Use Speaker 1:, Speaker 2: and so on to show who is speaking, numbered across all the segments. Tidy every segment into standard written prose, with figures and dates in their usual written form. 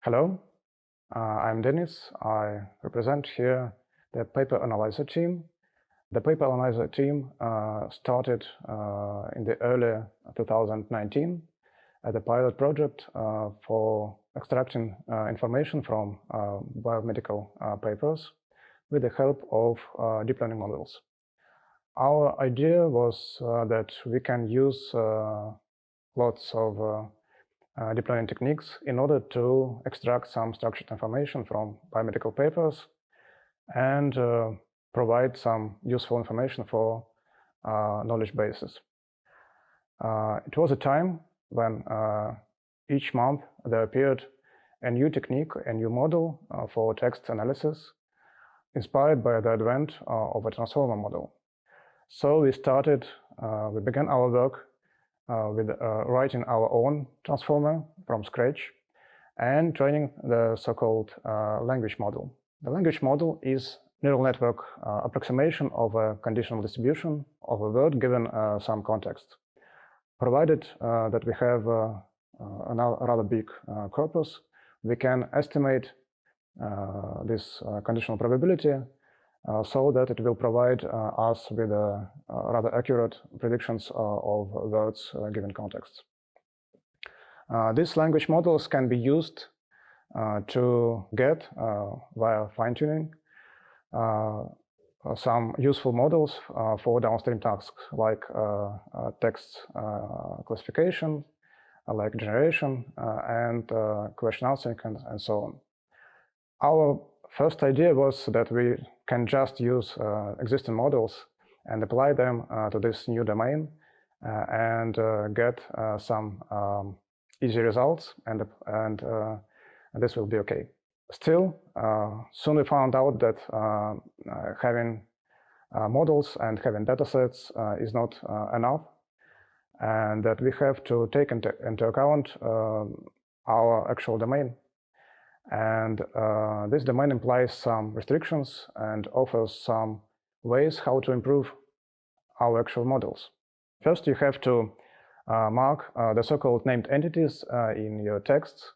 Speaker 1: Hello, I'm Denis. I represent here the paper analyzer team. The paper analyzer team started in the early 2019 as a pilot project for extracting information from biomedical papers with the help of deep learning models. Our idea was that we can use lots of deep learning techniques in order to extract some structured information from biomedical papers and provide some useful information for knowledge bases. It was a time when each month there appeared a new technique, a new model for text analysis, inspired by the advent of a transformer model. So we began our work with writing our own transformer from scratch and training the so-called language model. The language model is neural network approximation of a conditional distribution of a word given some context. Provided that we have a rather big corpus, we can estimate this conditional probability so that it will provide us with rather accurate predictions of words given contexts. These language models can be used to get, via fine-tuning, some useful models for downstream tasks like text classification, like generation, and question answering, and so on. Our first idea was that we can just use existing models and apply them to this new domain and get some easy results, and this will be okay. Still, soon we found out that having models and having datasets is not enough, and that we have to take into account our actual domain. And this domain implies some restrictions and offers some ways how to improve our actual models. First, you have to mark the so-called named entities in your texts.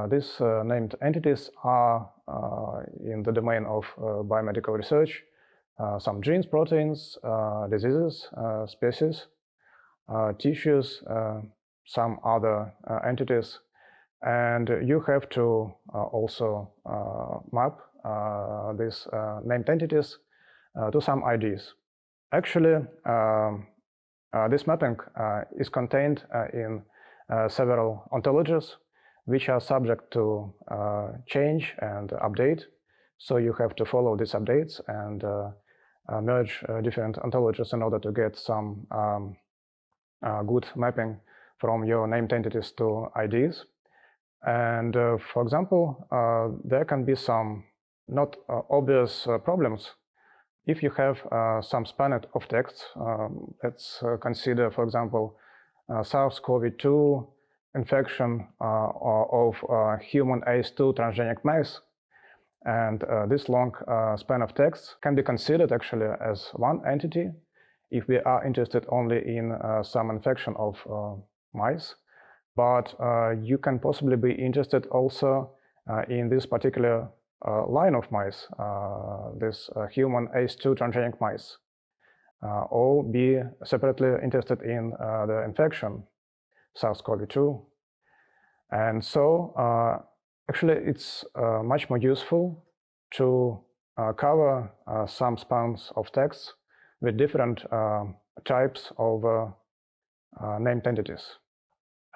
Speaker 1: These named entities are in the domain of biomedical research, some genes, proteins, diseases, species, tissues, some other entities. And you have to also map these named entities to some IDs. Actually, this mapping is contained in several ontologies, which are subject to change and update. So you have to follow these updates and merge different ontologies in order to get some good mapping from your named entities to IDs. And for example, there can be some not obvious problems. If you have some span of texts, let's consider, for example, SARS-CoV-2 infection of human ACE2 transgenic mice. And this long span of text can be considered actually as one entity if we are interested only in some infection of mice. But you can possibly be interested also in this particular line of mice, this human ACE2 transgenic mice, or be separately interested in the infection, SARS-CoV-2. And so actually it's much more useful to cover some spans of text with different types of named entities.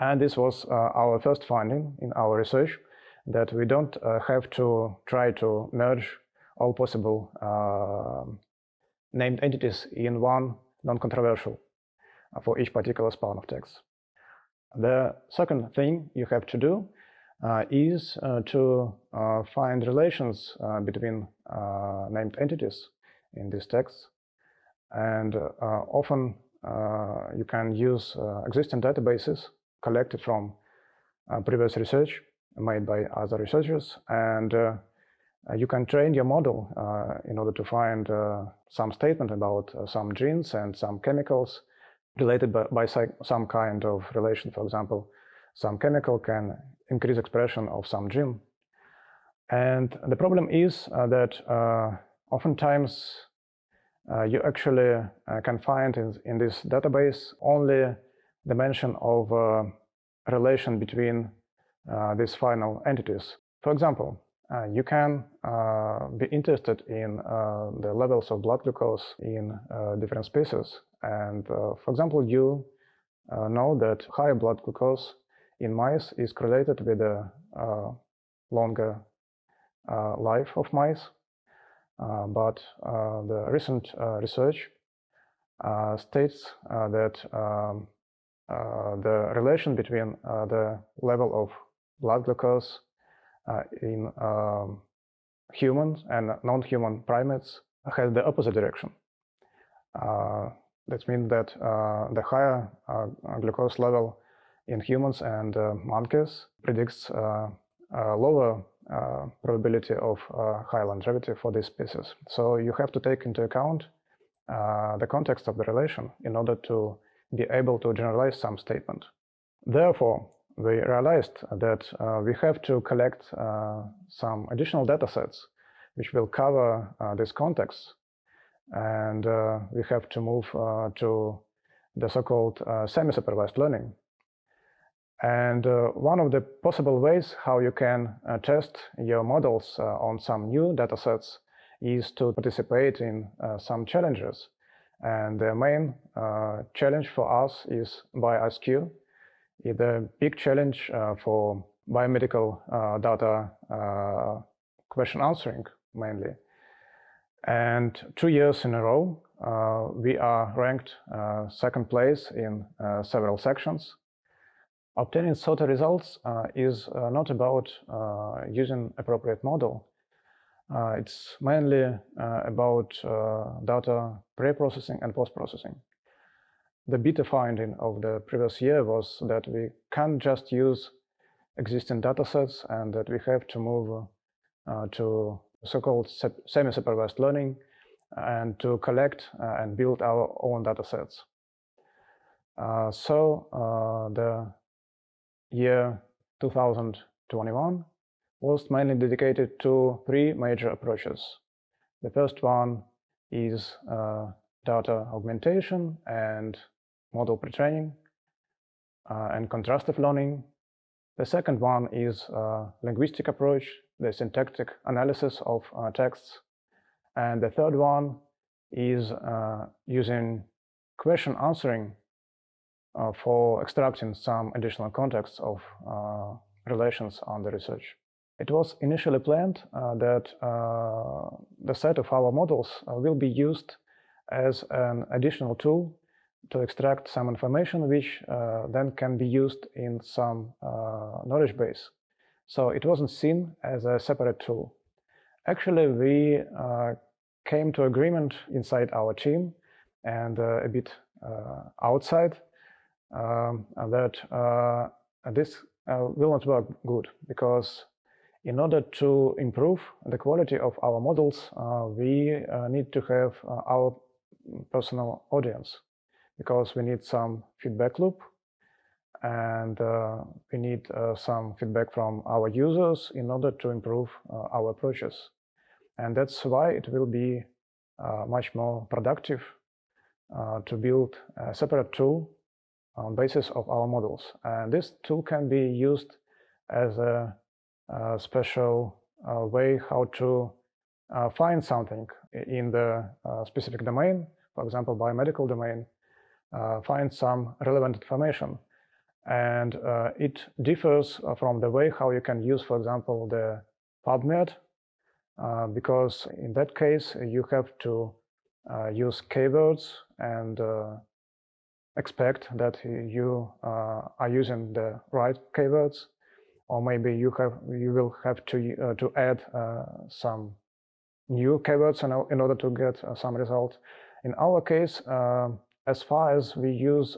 Speaker 1: And this was our first finding in our research, that we don't have to try to merge all possible named entities in one non-controversial for each particular span of text. The second thing you have to do is to find relations between named entities in these texts. And often you can use existing databases collected from previous research made by other researchers, and you can train your model in order to find some statement about some genes and some chemicals related by some kind of relation, for example, some chemical can increase expression of some gene. And the problem is that oftentimes you actually can find in this database only the mention of relation between these final entities. For example, you can be interested in the levels of blood glucose in different species. And for example, you know that higher blood glucose in mice is correlated with a longer life of mice. But the recent research states that the relation between the level of blood glucose in humans and non-human primates has the opposite direction. That means that the higher glucose level in humans and monkeys predicts lower probability of high longevity for this species. So you have to take into account the context of the relation in order to be able to generalize some statement. Therefore, we realized that we have to collect some additional data sets which will cover this context, and we have to move to the so-called semi-supervised learning. And one of the possible ways how you can test your models on some new datasets is to participate in some challenges. And the main challenge for us is BioISQ. It's a big challenge for biomedical data question answering mainly. And 2 years in a row, we are ranked second place in several sections. Obtaining SOTA results is not about using appropriate model. It's mainly about data pre-processing and post-processing. The beta finding of the previous year was that we can't just use existing datasets and that we have to move to so-called semi-supervised learning and to collect and build our own datasets. So the year 2021 was mainly dedicated to 3 major approaches. The first one is data augmentation and model pre-training and contrastive learning. The second one is linguistic approach, the syntactic analysis of texts. And the third one is using question answering for extracting some additional context of relations on the research. It was initially planned that the set of our models will be used as an additional tool to extract some information which then can be used in some knowledge base. So it wasn't seen as a separate tool. Actually, we came to agreement inside our team and a bit outside that this will not work good, because in order to improve the quality of our models, we need to have our personal audience, because we need some feedback loop and we need some feedback from our users in order to improve our approaches. And that's why it will be much more productive to build a separate tool on basis of our models. And this tool can be used as a special way how to find something in the specific domain, for example, biomedical domain, find some relevant information. And it differs from the way how you can use, for example, the PubMed, because in that case you have to use keywords and expect that you are using the right keywords, or maybe you will have to add some new keywords in order to get some result. In our case, as far as we use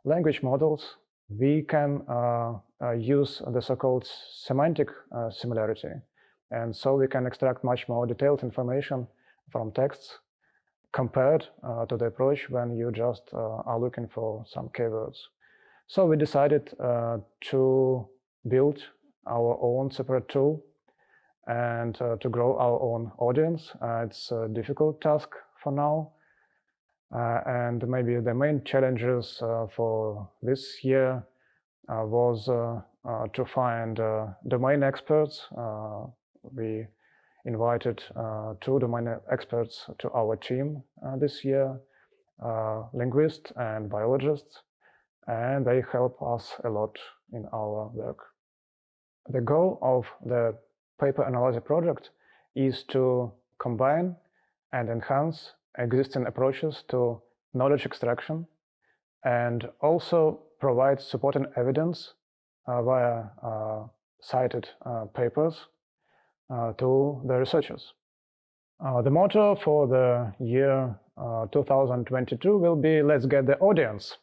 Speaker 1: language models, we can use the so-called semantic similarity, and so we can extract much more detailed information from texts compared to the approach when you just are looking for some keywords. So we decided to build our own separate tool and to grow our own audience. It's a difficult task for now. And maybe the main challenges for this year was to find domain experts. We invited 2 domain experts to our team this year, linguists and biologists, and they help us a lot in our work. The goal of the paper analyzer project is to combine and enhance existing approaches to knowledge extraction and also provide supporting evidence via cited papers to the researchers. The motto for the year 2022 will be "Let's get the audience."